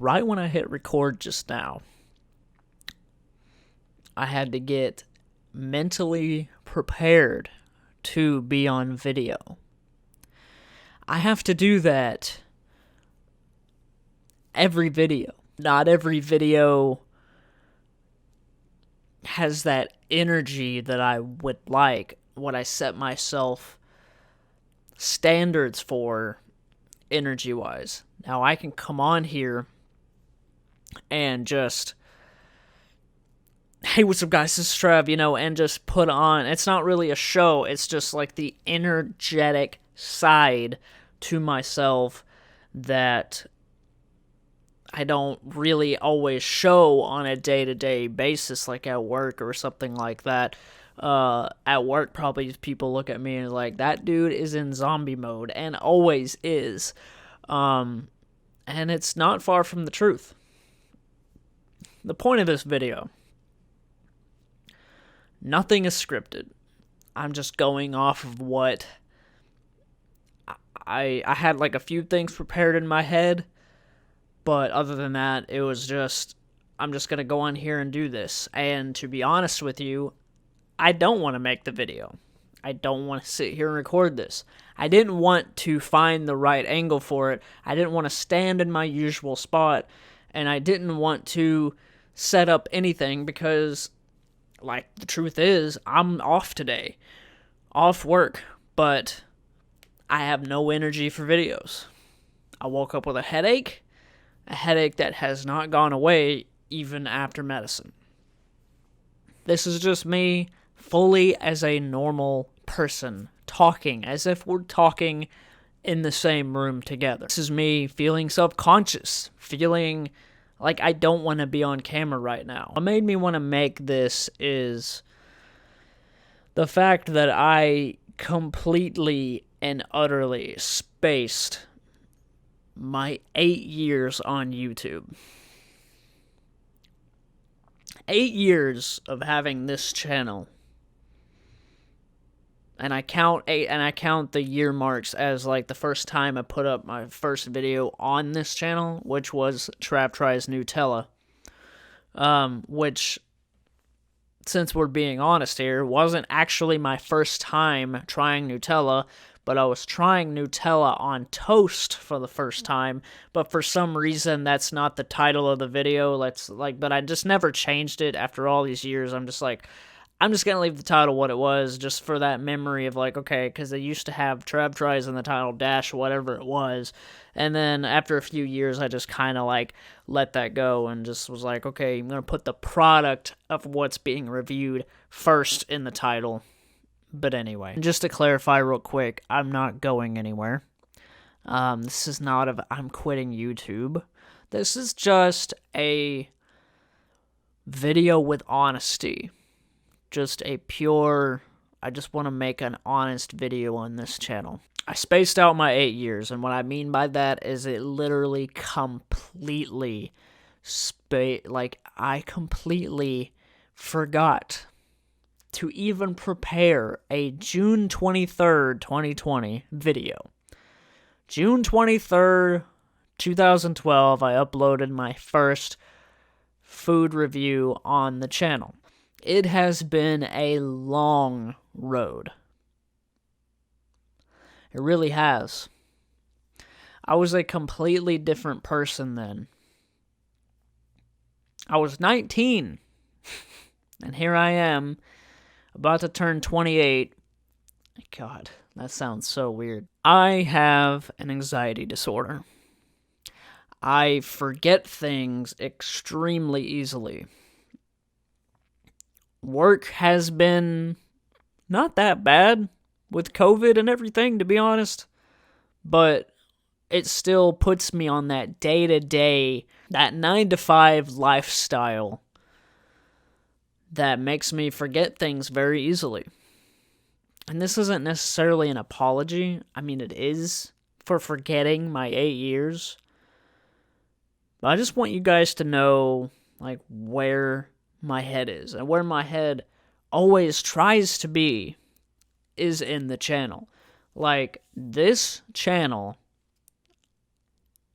right when I hit record just now, I had to get mentally prepared to be on video. I have to do that every video. Not every video has that energy that I would like, what I set myself standards for energy-wise. Now, I can come on here and just, hey, what's up, guys? This is Trav, and just put on, it's not really a show, it's just like the energetic side to myself that I don't really always show on a day-to-day basis, like at work or something like that. At work, probably people look at me and like, that dude is in zombie mode, and always is. And it's not far from the truth. The point of this video, nothing is scripted. I'm just going off of what I had like a few things prepared in my head, but other than that, it was just, I'm just going to go on here and do this. And to be honest with you, I don't want to make the video. I don't want to sit here and record this. I didn't want to find the right angle for it. I didn't want to stand in my usual spot. And I didn't want to set up anything because, like, the truth is, I'm off today. Off work. But I have no energy for videos. I woke up with a headache that has not gone away even after medicine. This is just me fully as a normal person talking, as if we're talking in the same room together. This is me feeling self-conscious, feeling like I don't want to be on camera right now. What made me want to make this is the fact that I completely and utterly spaced my 8 years on YouTube. 8 years of having this channel. And I count the year marks as like the first time I put up my first video on this channel, which was TravTries Nutella. Which, since we're being honest here, wasn't actually my first time trying Nutella, but I was trying Nutella on toast for the first time, but for some reason that's not the title of the video. But I just never changed it after all these years. I'm just going to leave the title what it was, just for that memory of like, okay, because they used to have TravTries in the title, dash whatever it was, and then after a few years, I just kind of like let that go and just was like, okay, I'm going to put the product of what's being reviewed first in the title. But anyway, just to clarify real quick, I'm not going anywhere. This is not I'm quitting YouTube. This is just a video with honesty. Just a pure, I just want to make an honest video on this channel. I spaced out my 8 years, and what I mean by that is it literally completely, I completely forgot to even prepare a June 23rd, 2020 video. June 23rd, 2012, I uploaded my first food review on the channel. It has been a long road. It really has. I was a completely different person then. I was 19, and here I am, about to turn 28. God, that sounds so weird. I have an anxiety disorder. I forget things extremely easily. Work has been not that bad with COVID and everything, to be honest, but it still puts me on that day-to-day, that 9-to-5 lifestyle that makes me forget things very easily. And this isn't necessarily an apology. I mean, it is for forgetting my 8 years. But I just want you guys to know, like, where my head is. And where my head always tries to be is in the channel. Like, this channel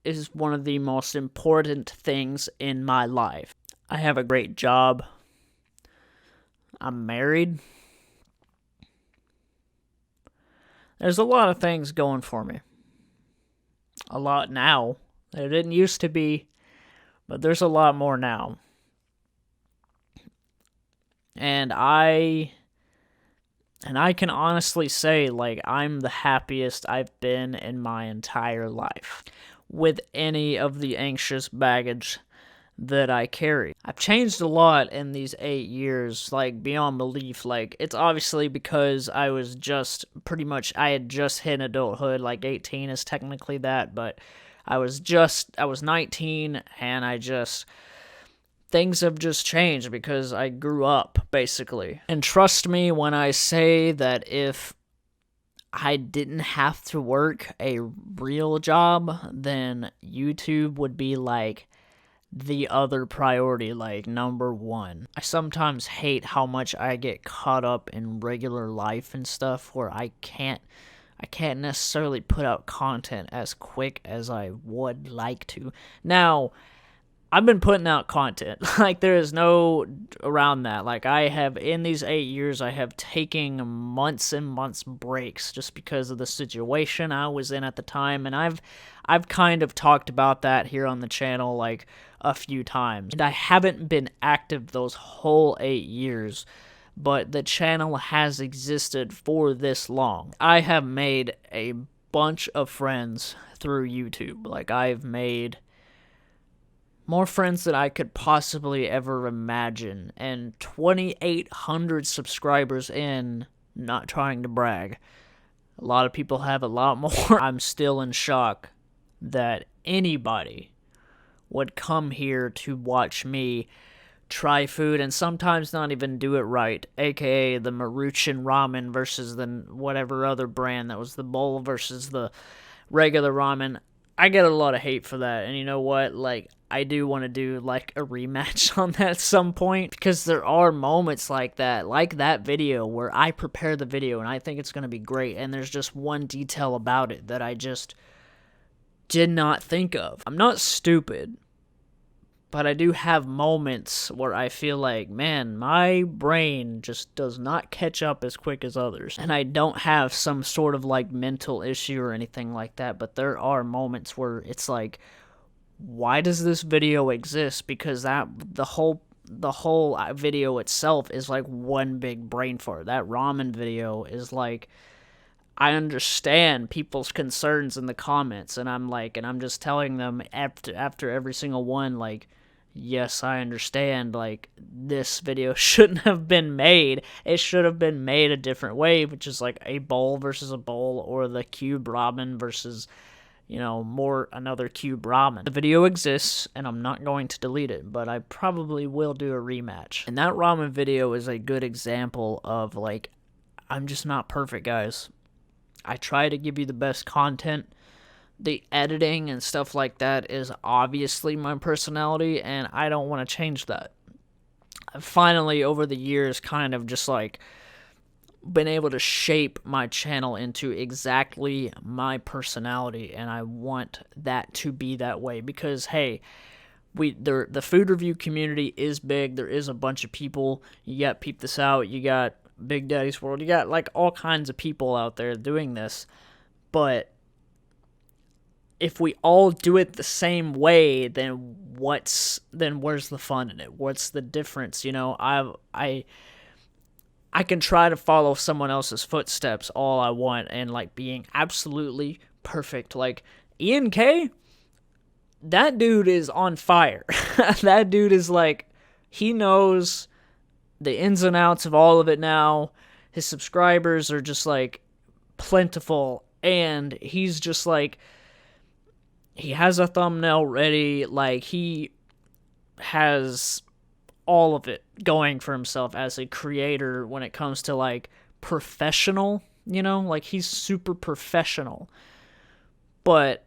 is one of the most important things in my life. I have a great job. I'm married. There's a lot of things going for me. A lot now. There didn't used to be, but there's a lot more now. And I can honestly say, like, I'm the happiest I've been in my entire life with any of the anxious baggage that I carry. I've changed a lot in these 8 years, like, beyond belief. Like, it's obviously because I was just I had just hit adulthood. Like, 18 is technically that, but I was 19, and things have just changed because I grew up, basically. And trust me when I say that if I didn't have to work a real job, then YouTube would be, like, the other priority, like, number one. I sometimes hate how much I get caught up in regular life and stuff where I can't necessarily put out content as quick as I would like to. Now, I've been putting out content. Like, there is no around that. Like, in these 8 years, I have taken months and months breaks just because of the situation I was in at the time. And I've kind of talked about that here on the channel, like, a few times. And I haven't been active those whole 8 years, but the channel has existed for this long. I have made a bunch of friends through YouTube. Like, I've made more friends than I could possibly ever imagine, and 2,800 subscribers in, not trying to brag. A lot of people have a lot more. I'm still in shock that anybody would come here to watch me try food and sometimes not even do it right, aka the Maruchan ramen versus the whatever other brand that was the bowl versus the regular ramen. I get a lot of hate for that, and you know what, like, I do want to do, like, a rematch on that at some point, because there are moments like that video where I prepare the video and I think it's going to be great, and there's just one detail about it that I just did not think of. I'm not stupid, but I do have moments where I feel like, man, my brain just does not catch up as quick as others. And I don't have some sort of, like, mental issue or anything like that, but there are moments where it's like, why does this video exist? Because the whole video itself is like one big brain fart. That ramen video is like, I understand people's concerns in the comments, and I'm just telling them after every single one, like, yes, I understand, like, this video shouldn't have been made. It should have been made a different way, which is like a bowl versus a bowl, or the cube ramen versus, another cube ramen. The video exists, and I'm not going to delete it, but I probably will do a rematch. And that ramen video is a good example of, like, I'm just not perfect, guys. I try to give you the best content. The editing and stuff like that is obviously my personality, and I don't want to change that. I've finally, over the years, kind of just, like, been able to shape my channel into exactly my personality, and I want that to be that way because, hey, the food review community is big. There is a bunch of people. You got Peep This Out, you got Big Daddy's World, you got, like, all kinds of people out there doing this, but if we all do it the same way, then where's the fun in it? What's the difference? I can try to follow someone else's footsteps all I want and, like, being absolutely perfect. Like, Ian K, that dude is on fire. That dude is, like, he knows the ins and outs of all of it now. His subscribers are just, like, plentiful, and he's just, like, he has a thumbnail ready. Like, he has all of it going for himself as a creator when it comes to, like, professional, like, he's super professional. But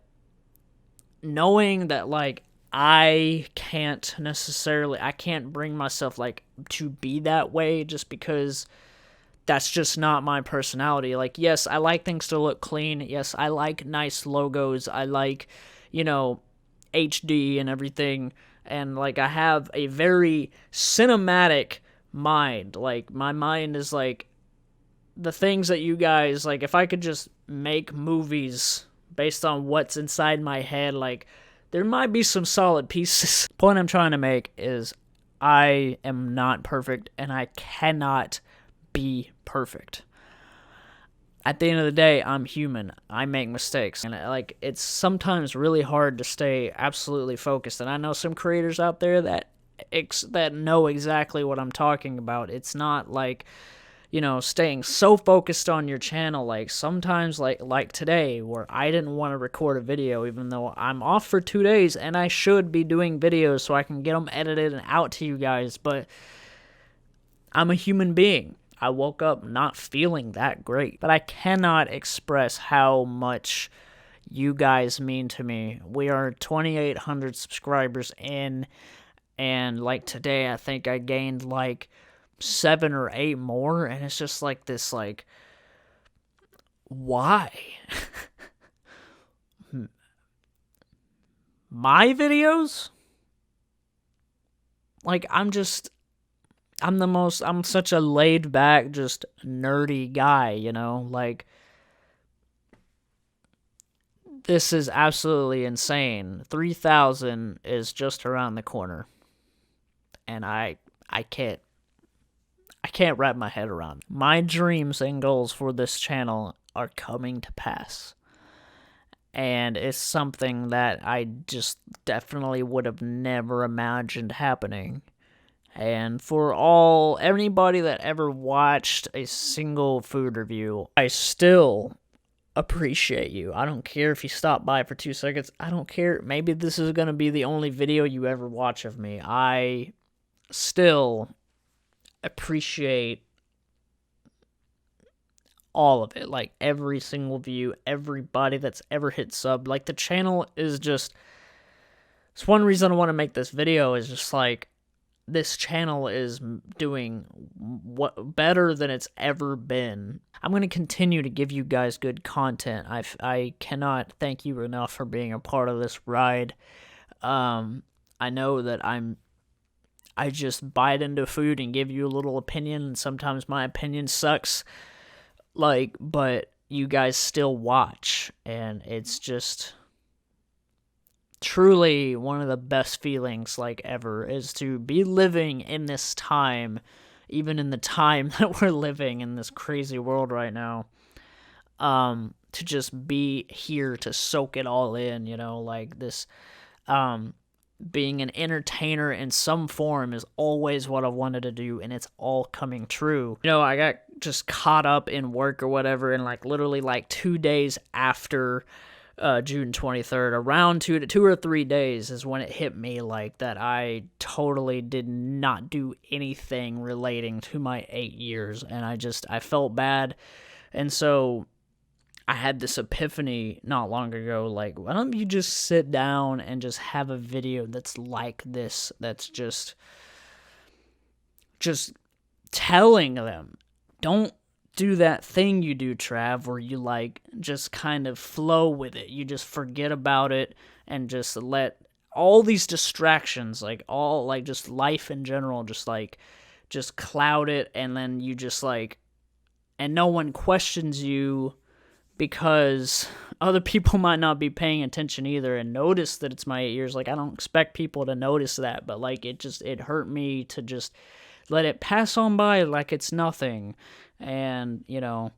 knowing that, like, I can't bring myself, like, to be that way just because that's just not my personality. Like, yes, I like things to look clean. Yes, I like nice logos. I like, HD and everything, and like I have a very cinematic mind. Like my mind is like the things that you guys like. If I could just make movies based on what's inside my head, like there might be some solid pieces. The point I'm trying to make is I am not perfect, and I cannot be perfect. At the end of the day, I'm human. I make mistakes, and like it's sometimes really hard to stay absolutely focused. And I know some creators out there that know exactly what I'm talking about. It's not like, you know, staying so focused on your channel. Like sometimes, like today, where I didn't want to record a video, even though I'm off for 2 days, and I should be doing videos so I can get them edited and out to you guys. But I'm a human being. I woke up not feeling that great, but I cannot express how much you guys mean to me. We are 2,800 subscribers in, and like today, I think I gained like 7 or 8 more, and it's just like this, like, why? My videos? Like, I'm such a laid back, just nerdy guy, you know? Like, this is absolutely insane. 3,000 is just around the corner. And I can't wrap my head around it. My dreams and goals for this channel are coming to pass. And it's something that I just definitely would have never imagined happening. And for anybody that ever watched a single food review, I still appreciate you. I don't care if you stop by for 2 seconds. I don't care. Maybe this is going to be the only video you ever watch of me. I still appreciate all of it. Like every single view, everybody that's ever hit sub. Like the channel is just... It's one reason I want to make this video is just like... This channel is doing better than it's ever been. I'm going to continue to give you guys good content. I cannot thank you enough for being a part of this ride. I know that I just bite into food and give you a little opinion, and sometimes my opinion sucks. Like, but you guys still watch, and it's just... truly one of the best feelings like ever is to be living in this time, even in the time that we're living in this crazy world right now, to just be here to soak it all in, you know, like this, being an entertainer in some form is always what I wanted to do, and it's all coming true. You know, I got just caught up in work or whatever, and like literally like 2 days after June 23rd, around 2 or 3 days is when it hit me like that I totally did not do anything relating to my 8 years, and I felt bad. And so I had this epiphany not long ago, like, why don't you just sit down and just have a video that's like this, that's just telling them, don't do that thing you do, Trav, where you like just kind of flow with it. You just forget about it and just let all these distractions, like all like just life in general, just cloud it, and then you just like, and no one questions you because other people might not be paying attention either and notice that it's my 8 years. Like I don't expect people to notice that, but like it hurt me to just let it pass on by like it's nothing. And, you know,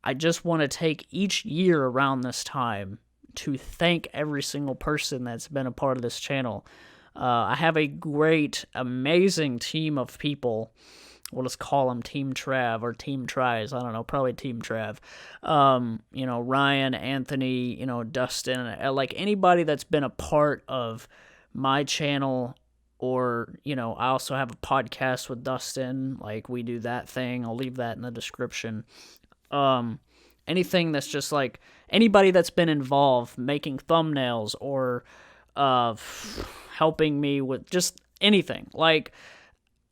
I just want to take each year around this time to thank every single person that's been a part of this channel. I have a great, amazing team of people. We'll just call them Team Trav or Team Tries. I don't know, probably Team Trav. You know, Ryan, Anthony, you know, Dustin, like anybody that's been a part of my channel. Or, you know, I also have a podcast with Dustin. Like, we do that thing. I'll leave that in the description. Anything that's just, like, anybody that's been involved making thumbnails or helping me with just anything. Like,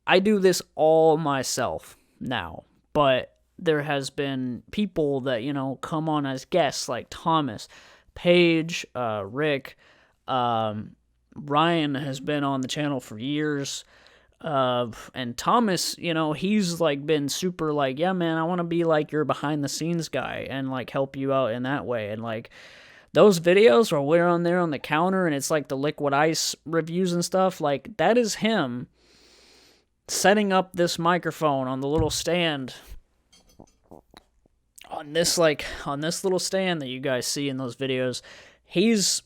I do this all myself now. But there has been people that, you know, come on as guests, like Thomas, Paige, Rick, Ryan has been on the channel for years. And Thomas, he's like been super like, yeah, man, I want to be like your behind the scenes guy and like help you out in that way. And like those videos where we're on there on the counter and it's like the liquid ice reviews and stuff, like that is him setting up this microphone on the little stand on this little stand that you guys see in those videos. He's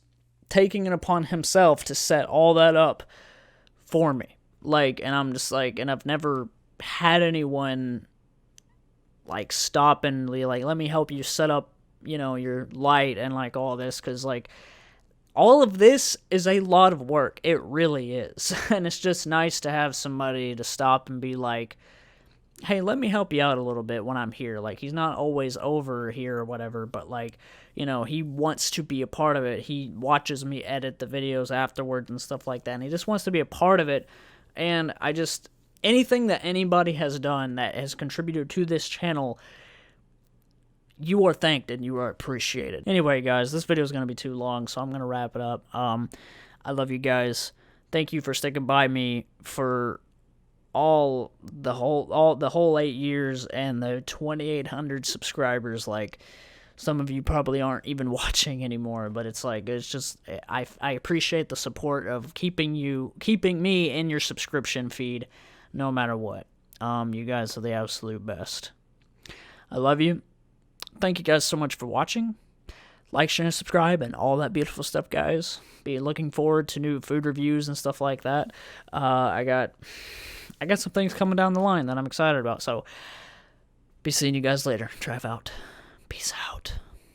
taking it upon himself to set all that up for me. Like, and I'm just like, and I've never had anyone like stop and be like, let me help you set up, your light and like all this, because like all of this is a lot of work. It really is. And it's just nice to have somebody to stop and be like, hey, let me help you out a little bit when I'm here. Like, he's not always over here or whatever, but like, he wants to be a part of it. He watches me edit the videos afterwards and stuff like that, and he just wants to be a part of it. And anything that anybody has done that has contributed to this channel, you are thanked and you are appreciated. Anyway, guys, this video is going to be too long, so I'm going to wrap it up. I love you guys. Thank you for sticking by me for the whole 8 years and the 2,800 subscribers. Like, some of you probably aren't even watching anymore, but it's just I appreciate the support of keeping me in your subscription feed no matter what. You guys are the absolute best. I love you. Thank you guys so much for watching. Like, share, and subscribe, and all that beautiful stuff, guys. Be looking forward to new food reviews and stuff like that. I got some things coming down the line that I'm excited about, so be seeing you guys later. Trav out. Peace out.